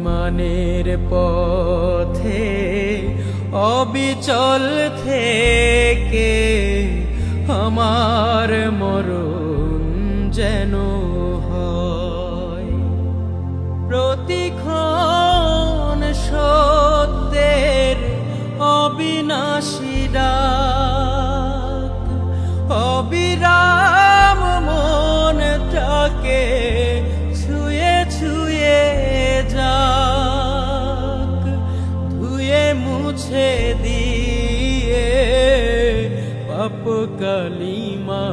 ইমানের পথে অবিচল থেকে আমার মরণ যেন হয়। প্রতিক্ষণ সত্যের অবিনাশী ডাক, অবিরাম মনটাকে ছুঁয়ে ছুঁয়ে যাক, ধুয়ে মুছে দিয়ে পাপ কালিমা,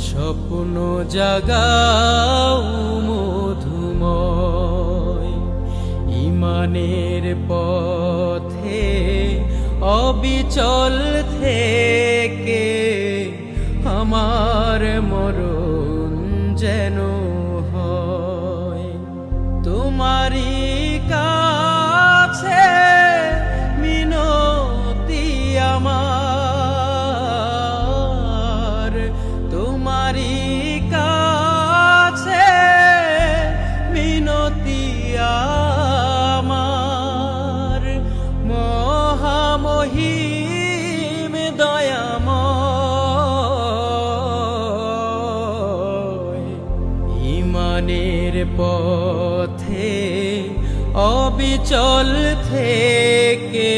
স্বপ্ন জাগাও মধুময়। ইমানের পথে অবিচল থেকে আমার মরণ যেন হয়। তোমারই কাছে মিনতি আমার, তোমারই কাছে মিনতি আমার, মহামহিম দয়াময়। ইমানের পথে অবিচল থেকে